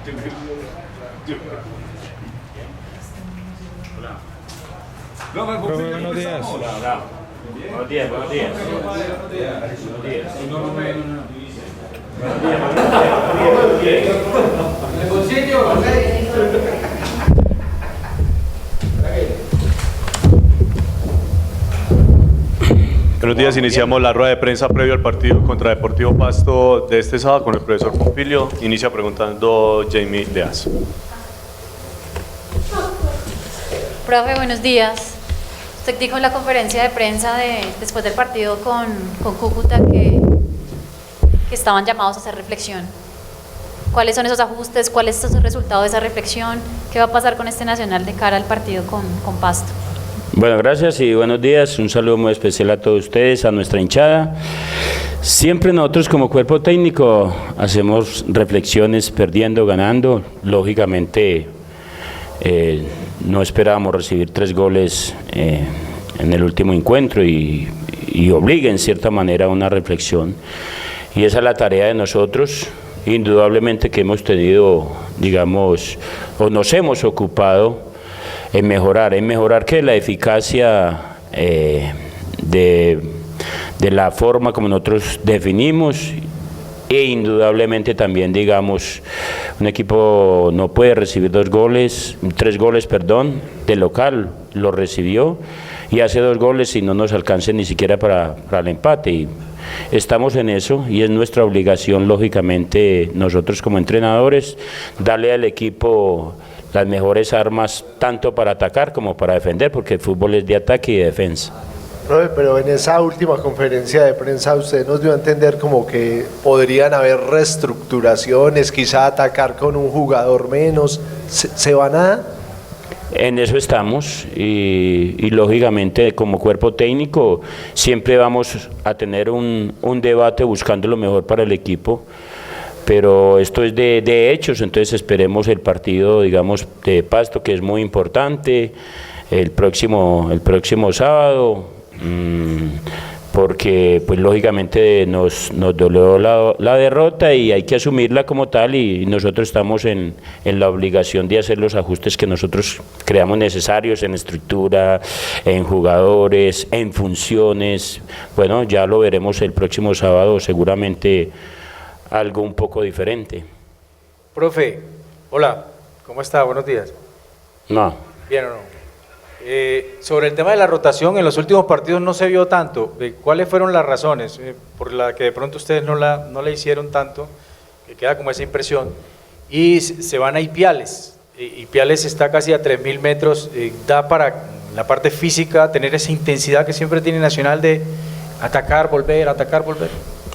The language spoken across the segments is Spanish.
Buenos días. Buenos días. Buenos días, iniciamos la rueda de prensa previo al partido contra Deportivo Pasto de este sábado con el profesor Pompilio. Inicia preguntando Jamie Deas. Profe, buenos días. Usted dijo en la conferencia de prensa después del partido con Cúcuta que estaban llamados a hacer reflexión. ¿Cuáles son esos ajustes? ¿Cuál es el resultado de esa reflexión? ¿Qué va a pasar con este Nacional de cara al partido con Pasto? Bueno, gracias y buenos días. Un saludo muy especial a todos ustedes, a nuestra hinchada. Siempre nosotros como cuerpo técnico hacemos reflexiones perdiendo, ganando. Lógicamente no esperábamos recibir 3 goles en el último encuentro y obliga en cierta manera a una reflexión. Y esa es la tarea de nosotros. Indudablemente que hemos tenido, digamos, o nos hemos ocupado en mejorar que la eficacia de la forma como nosotros definimos e indudablemente también, digamos, un equipo no puede recibir 3 goles, de local, lo recibió y hace 2 goles y no nos alcance ni siquiera para el empate. Y estamos en eso y es nuestra obligación, lógicamente, nosotros como entrenadores, darle al equipo las mejores armas tanto para atacar como para defender, porque el fútbol es de ataque y de defensa. Profe, pero en esa última conferencia de prensa usted nos dio a entender como que podrían haber reestructuraciones, quizá atacar con un jugador menos. ¿Se van a...? En eso estamos y lógicamente como cuerpo técnico siempre vamos a tener un debate buscando lo mejor para el equipo. Pero esto es de hechos, entonces esperemos el partido, digamos, de Pasto, que es muy importante, el próximo sábado, porque pues lógicamente nos dolió la derrota y hay que asumirla como tal y nosotros estamos en la obligación de hacer los ajustes que nosotros creamos necesarios en estructura, en jugadores, en funciones. Bueno, ya lo veremos el próximo sábado, seguramente algo un poco diferente. Profe, hola, ¿cómo está? Buenos días. No. Bien o no. Sobre el tema de la rotación, en los últimos partidos no se vio tanto. ¿Cuáles fueron las razones por las que de pronto ustedes no la hicieron tanto? Que queda como esa impresión. Y se van a Ipiales. Ipiales está casi a 3.000 metros. ¿Da para la parte física tener esa intensidad que siempre tiene Nacional de atacar, volver, atacar, volver?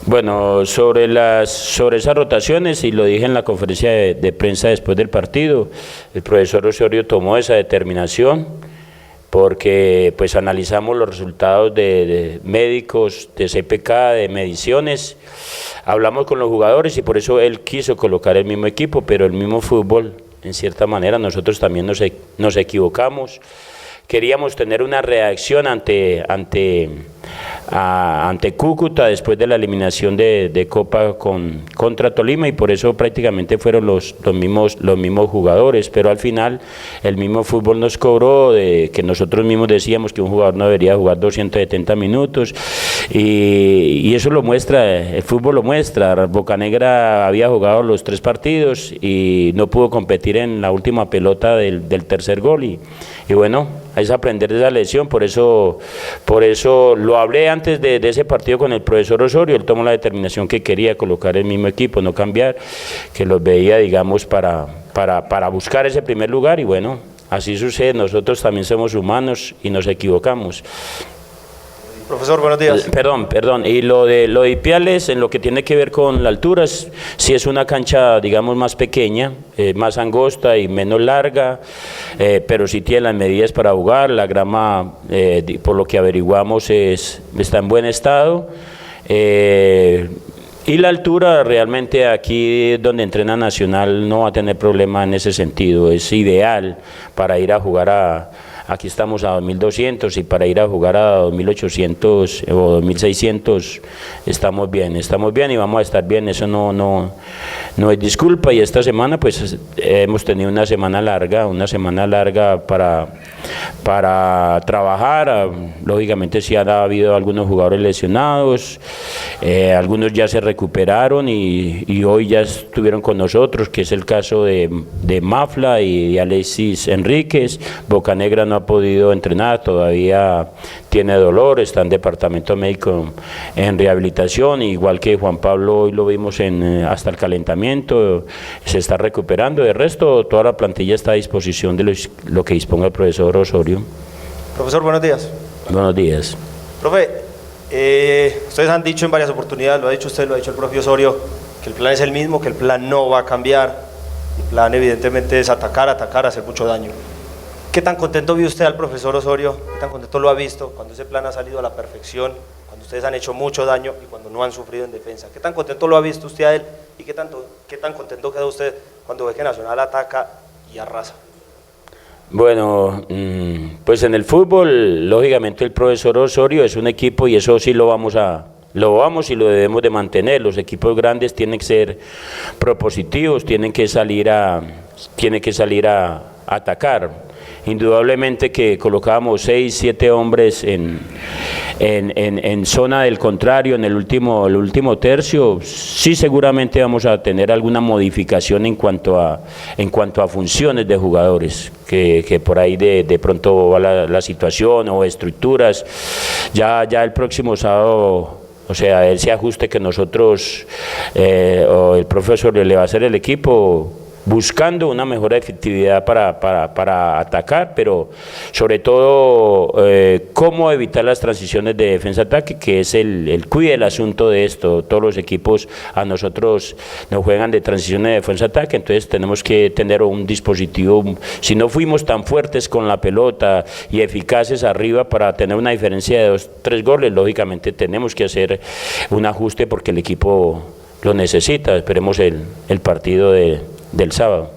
Bueno, sobre esas rotaciones, y lo dije en la conferencia de prensa después del partido, el profesor Osorio tomó esa determinación porque pues analizamos los resultados de médicos, de CPK, de mediciones, hablamos con los jugadores y por eso él quiso colocar el mismo equipo, pero el mismo fútbol, en cierta manera, nosotros también nos equivocamos. Queríamos tener una reacción ante Cúcuta después de la eliminación de Copa contra Tolima y por eso prácticamente fueron los mismos jugadores, pero al final el mismo fútbol nos cobró de que nosotros mismos decíamos que un jugador no debería jugar 270 minutos y eso lo muestra, el fútbol lo muestra. Bocanegra había jugado los 3 partidos y no pudo competir en la última pelota del tercer gol y bueno, es aprender de esa lesión, por eso lo hablé antes de ese partido con el profesor Osorio, él tomó la determinación que quería colocar el mismo equipo, no cambiar, que los veía, digamos, para buscar ese primer lugar y bueno, así sucede, nosotros también somos humanos y nos equivocamos. Profesor, buenos días. Perdón, y lo de Ipiales, en lo que tiene que ver con la altura, sí es una cancha, digamos, más pequeña, más angosta y menos larga, pero sí tiene las medidas para jugar, la grama, por lo que averiguamos, está en buen estado, y la altura realmente aquí donde entrena Nacional no va a tener problema en ese sentido, es ideal para ir a jugar a aquí estamos a 2.200 y para ir a jugar a 2.800 o 2.600 estamos bien y vamos a estar bien, eso no es disculpa. Y esta semana pues hemos tenido una semana larga para trabajar. Lógicamente sí han habido algunos jugadores lesionados, algunos ya se recuperaron y hoy ya estuvieron con nosotros, que es el caso de Mafla y de Alexis Enríquez. Bocanegra no ha podido entrenar, todavía tiene dolor, está en departamento médico en rehabilitación, igual que Juan Pablo, hoy lo vimos hasta el calentamiento, se está recuperando. De resto, toda la plantilla está a disposición de lo que disponga el profesor Osorio. Profesor, buenos días. Buenos días. Profe, ustedes han dicho en varias oportunidades, lo ha dicho usted, lo ha dicho el profe Osorio, que el plan es el mismo, que el plan no va a cambiar. El plan evidentemente es atacar, hacer mucho daño. ¿Qué tan contento vio usted al profesor Osorio? ¿Qué tan contento lo ha visto cuando ese plan ha salido a la perfección, cuando ustedes han hecho mucho daño y cuando no han sufrido en defensa? ¿Qué tan contento lo ha visto usted a él y qué tan contento queda usted cuando ve que Nacional ataca y arrasa? Bueno, pues en el fútbol, lógicamente el profesor Osorio es un equipo y eso sí lo vamos y lo debemos de mantener. Los equipos grandes tienen que ser propositivos, tienen que salir a atacar. Indudablemente que colocábamos 6, 7 hombres en zona del contrario en el último tercio. Sí, seguramente vamos a tener alguna modificación en cuanto a funciones de jugadores, que por ahí de pronto va la situación o estructuras. Ya el próximo sábado, o sea, ese ajuste que nosotros o el profesor le va a hacer el equipo, buscando una mejor efectividad para atacar, pero sobre todo cómo evitar las transiciones de defensa-ataque, que es el cuide el asunto de esto. Todos los equipos a nosotros nos juegan de transiciones de defensa-ataque, entonces tenemos que tener un dispositivo. Si no fuimos tan fuertes con la pelota y eficaces arriba para tener una diferencia de 2, 3 goles, lógicamente tenemos que hacer un ajuste porque el equipo lo necesita. Esperemos el partido del sábado.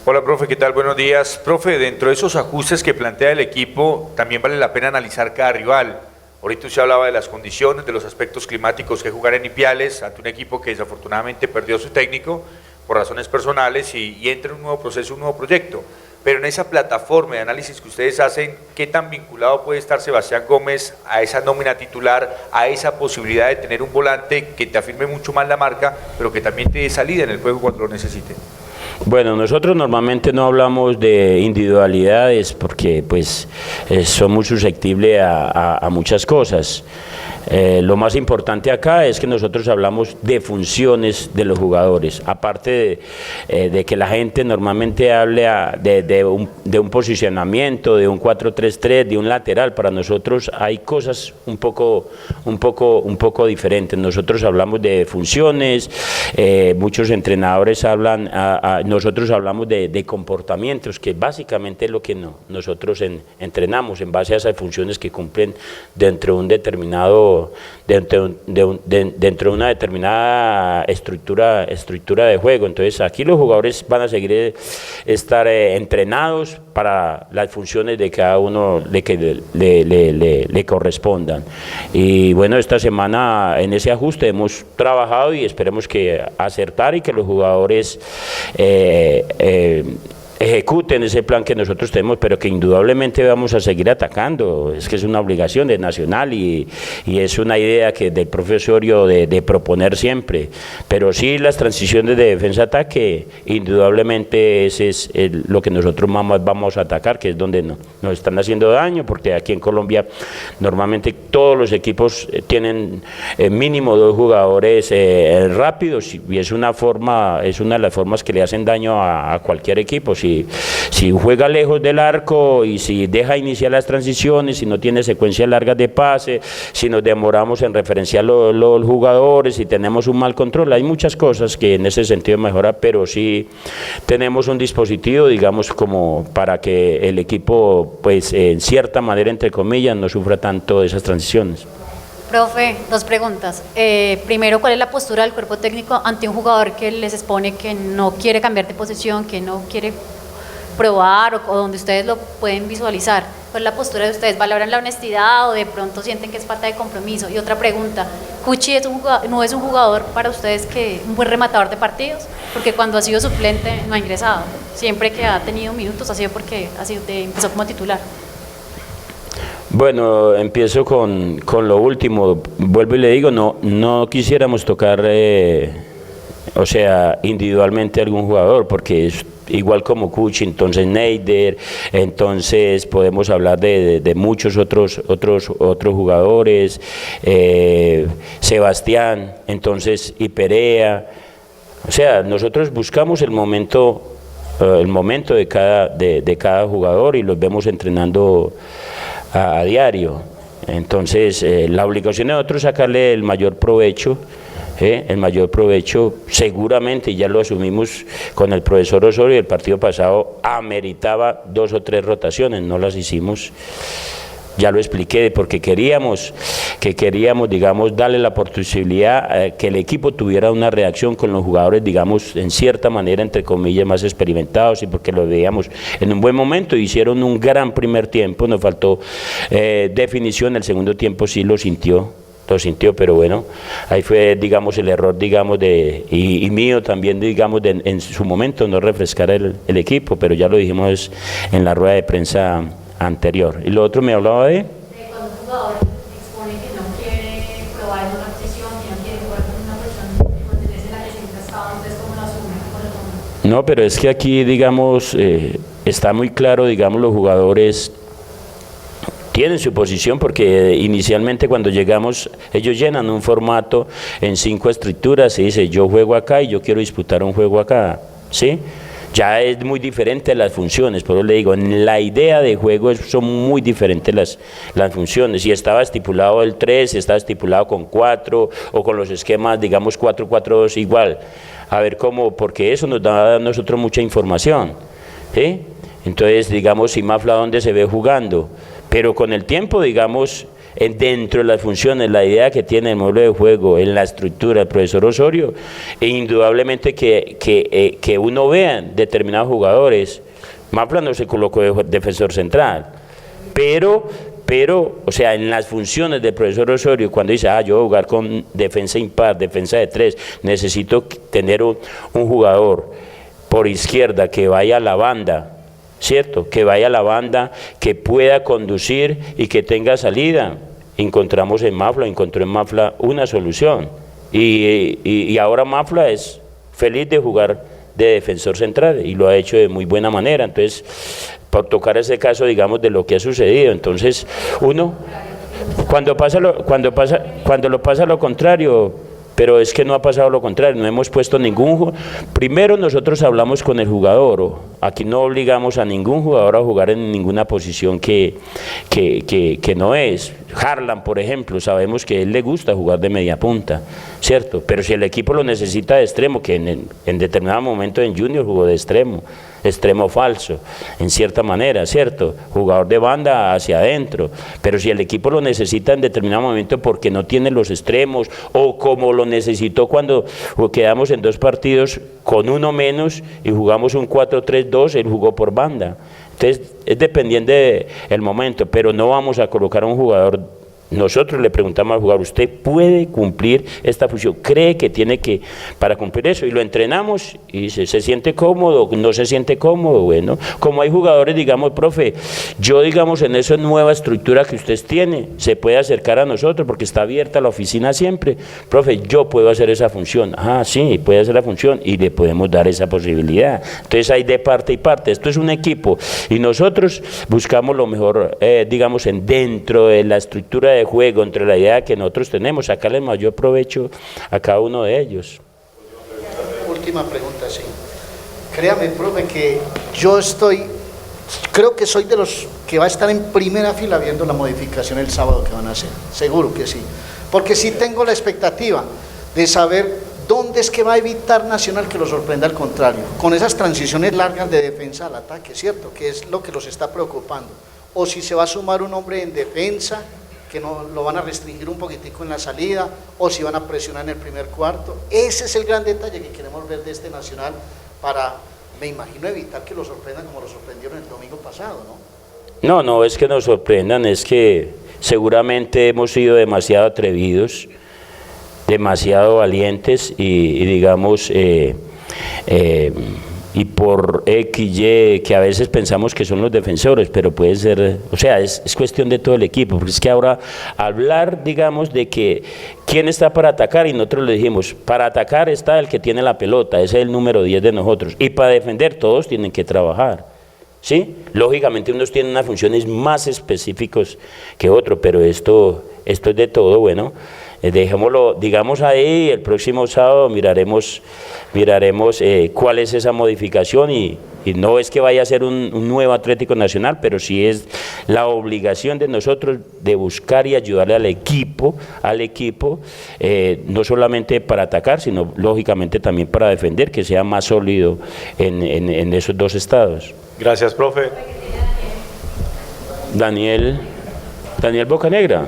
Hola, profe, ¿qué tal? Buenos días. Profe, dentro de esos ajustes que plantea el equipo, también vale la pena analizar cada rival. Ahorita usted hablaba de las condiciones, de los aspectos climáticos que jugar en Ipiales, ante un equipo que desafortunadamente perdió a su técnico por razones personales y entra en un nuevo proceso, un nuevo proyecto. Pero en esa plataforma de análisis que ustedes hacen, ¿qué tan vinculado puede estar Sebastián Gómez a esa nómina titular, a esa posibilidad de tener un volante que te afirme mucho más la marca, pero que también te dé salida en el juego cuando lo necesite? Bueno, nosotros normalmente no hablamos de individualidades porque pues son muy susceptibles a muchas cosas. Lo más importante acá es que nosotros hablamos de funciones de los jugadores, aparte de que la gente normalmente hable de un posicionamiento, de un 4-3-3, de un lateral. Para nosotros hay cosas un poco diferentes. Nosotros hablamos de funciones, muchos entrenadores hablan, nosotros hablamos de comportamientos, que básicamente es lo que nosotros entrenamos en base a esas funciones que cumplen dentro de un determinado dentro de una determinada estructura de juego. Entonces aquí los jugadores van a seguir estar entrenados para las funciones de cada uno que le correspondan. Y bueno, esta semana en ese ajuste hemos trabajado y esperemos que acertar y que los jugadores ejecuten ese plan que nosotros tenemos, pero que indudablemente vamos a seguir atacando. Es que es una obligación de Nacional y es una idea que del profesorio de proponer siempre, pero sí las transiciones de defensa-ataque, indudablemente ese es lo que nosotros más vamos a atacar, que es donde nos están haciendo daño, porque aquí en Colombia normalmente todos los equipos tienen mínimo 2 jugadores rápidos y es una de las formas que le hacen daño a cualquier equipo. Si juega lejos del arco y si deja iniciar las transiciones, si no tiene secuencias largas de pase, si nos demoramos en referenciar los jugadores, si tenemos un mal control, hay muchas cosas que en ese sentido mejora, pero sí tenemos un dispositivo, digamos, como para que el equipo, pues en cierta manera, entre comillas, no sufra tanto de esas transiciones. Profe, 2 preguntas. Primero, ¿cuál es la postura del cuerpo técnico ante un jugador que les expone que no quiere cambiar de posición, que no quiere probar o donde ustedes lo pueden visualizar? ¿Cuál es la postura de ustedes? ¿Valoran la honestidad o de pronto sienten que es falta de compromiso? Y otra pregunta, ¿Cuchi no es un jugador para ustedes que un buen rematador de partidos? Porque cuando ha sido suplente no ha ingresado. Siempre que ha tenido minutos ha sido porque empezó como titular. Bueno, empiezo con lo último. Vuelvo y le digo, no quisiéramos tocar, o sea, individualmente a algún jugador, porque es igual como Cuchi, entonces Neider, entonces podemos hablar de muchos otros jugadores, Sebastián, entonces y Perea. O sea, nosotros buscamos el momento de cada jugador y los vemos entrenando a diario. Entonces, la obligación de nosotros es sacarle el mayor provecho, seguramente, y ya lo asumimos con el profesor Osorio, el partido pasado ameritaba 2 o 3 rotaciones, no las hicimos. Ya lo expliqué, porque queríamos, digamos, darle la posibilidad que el equipo tuviera una reacción con los jugadores, digamos, en cierta manera, entre comillas, más experimentados, y porque lo veíamos en un buen momento. Hicieron un gran primer tiempo, nos faltó definición, el segundo tiempo sí lo sintió, pero bueno, ahí fue, digamos, el error, digamos, y mío también, digamos, en su momento no refrescar el equipo, pero ya lo dijimos en la rueda de prensa anterior. Y lo otro me hablaba de cuando un jugador expone que no quiere probar en otra posición, que no quiere jugar con una posición en la que siempre ha estado, entonces ¿cómo lo asume? ¿Cómo lo toma? No, pero es que aquí, digamos, está muy claro, digamos, los jugadores tienen su posición, porque inicialmente cuando llegamos ellos llenan un formato en 5 estructuras y dice yo juego acá y yo quiero disputar un juego acá, ¿sí? Ya es muy diferente las funciones, por eso le digo, en la idea de juego son muy diferentes las funciones. Si estaba estipulado el 3, si estaba estipulado con 4 o con los esquemas, digamos 4-4-2 igual. A ver cómo, porque eso nos da a nosotros mucha información, ¿sí? Entonces, digamos, si Mafla dónde se ve jugando, pero con el tiempo, digamos, dentro de las funciones, la idea que tiene el modelo de juego, en la estructura del profesor Osorio, e indudablemente que uno vea determinados jugadores. Mafla no se colocó de defensor central, pero, o sea, en las funciones del profesor Osorio, cuando dice, yo voy a jugar con defensa impar, defensa de 3, necesito tener un jugador por izquierda que vaya a la banda, ¿cierto? Que vaya a la banda, que pueda conducir y que tenga salida. Encontró en Mafla una solución. Y ahora Mafla es feliz de jugar de defensor central y lo ha hecho de muy buena manera. Entonces, por tocar ese caso, digamos, de lo que ha sucedido, entonces uno, cuando lo pasa lo contrario, pero es que no ha pasado lo contrario, no hemos puesto primero nosotros hablamos con el jugador, aquí no obligamos a ningún jugador a jugar en ninguna posición que no es. Harlan, por ejemplo, sabemos que a él le gusta jugar de media punta, ¿cierto? Pero si el equipo lo necesita de extremo, que en determinado momento en Junior jugó de extremo falso, en cierta manera, ¿cierto? Jugador de banda hacia adentro, pero si el equipo lo necesita en determinado momento porque no tiene los extremos, o como lo necesitó cuando quedamos en 2 partidos con uno menos y jugamos un 4-3-2, él jugó por banda. Entonces, es dependiente del momento, pero no vamos a colocar a un jugador. Nosotros le preguntamos al jugador, ¿usted puede cumplir esta función? ¿Cree que tiene que para cumplir eso? Y lo entrenamos y dice, ¿se siente cómodo? ¿No se siente cómodo? Bueno, como hay jugadores, digamos, profe, yo digamos en esa nueva estructura que usted tiene, se puede acercar a nosotros porque está abierta la oficina siempre. Profe, yo puedo hacer esa función. Sí, puede hacer la función y le podemos dar esa posibilidad. Entonces hay de parte y parte. Esto es un equipo y nosotros buscamos lo mejor, digamos, dentro de la estructura de juego, entre la idea que nosotros tenemos, sacarle el mayor provecho a cada uno de ellos. Última pregunta, sí. Créame, profe, que creo que soy de los que va a estar en primera fila viendo la modificación el sábado que van a hacer, seguro que sí, porque sí tengo la expectativa de saber dónde es que va a evitar Nacional que lo sorprenda al contrario, con esas transiciones largas de defensa al ataque, ¿cierto? Que es lo que los está preocupando, o si se va a sumar un hombre en defensa que no lo van a restringir un poquitico en la salida, o si van a presionar en el primer cuarto. Ese es el gran detalle que queremos ver de este Nacional para, me imagino, evitar que lo sorprendan como lo sorprendieron el domingo pasado, ¿no? No, no es que nos sorprendan, es que seguramente hemos sido demasiado atrevidos, demasiado valientes y digamos, y por X, Y, que a veces pensamos que son los defensores, pero puede ser, o sea, es cuestión de todo el equipo, porque es que ahora hablar, digamos, de que quién está para atacar, y nosotros le dijimos, para atacar está el que tiene la pelota, ese es el número 10 de nosotros, y para defender todos tienen que trabajar. ¿Sí? Lógicamente unos tienen unas funciones más específicas que otros, pero esto es de todo, bueno, dejémoslo, digamos ahí, el próximo sábado miraremos cuál es esa modificación y no es que vaya a ser un nuevo Atlético Nacional, pero sí es la obligación de nosotros de buscar y ayudarle al equipo, no solamente para atacar, sino lógicamente también para defender, que sea más sólido en esos dos estados. Gracias, profe. Daniel Bocanegra.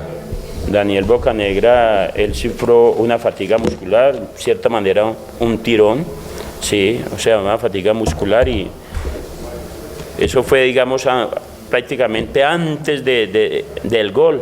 Daniel Bocanegra, él sufrió una fatiga muscular, de cierta manera un tirón, sí, o sea, una fatiga muscular y eso fue, digamos, prácticamente antes del gol,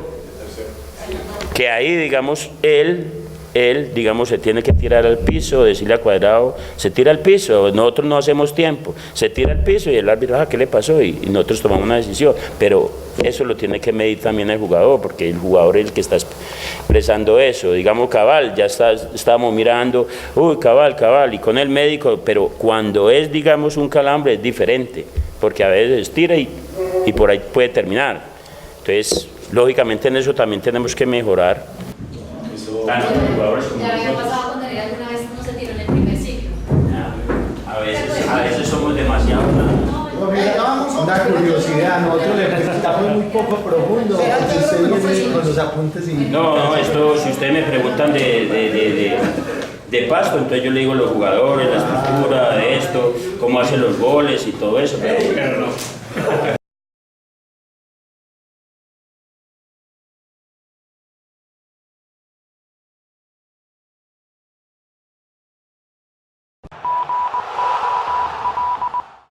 que ahí, digamos, él, digamos, se tiene que tirar al piso, decirle a Cuadrado, se tira al piso, nosotros no hacemos tiempo, se tira al piso y el árbitro, ¿qué le pasó? Y nosotros tomamos una decisión, pero eso lo tiene que medir también el jugador, porque el jugador es el que está expresando eso, digamos, cabal, ya estábamos mirando, cabal, y con el médico, pero cuando es, digamos, un calambre es diferente, porque a veces tira y por ahí puede terminar, entonces, lógicamente en eso también tenemos que mejorar. ¿Ya había pasado con Daniel alguna vez no se tiró en el primer ciclo? A veces somos demasiado... Una curiosidad, nosotros le presentamos muy poco profundo, si usted viene con los apuntes y... No, esto, si ustedes me preguntan de Pasto, entonces yo le digo los jugadores, la estructura de esto, cómo hacen los goles y todo eso, pero no.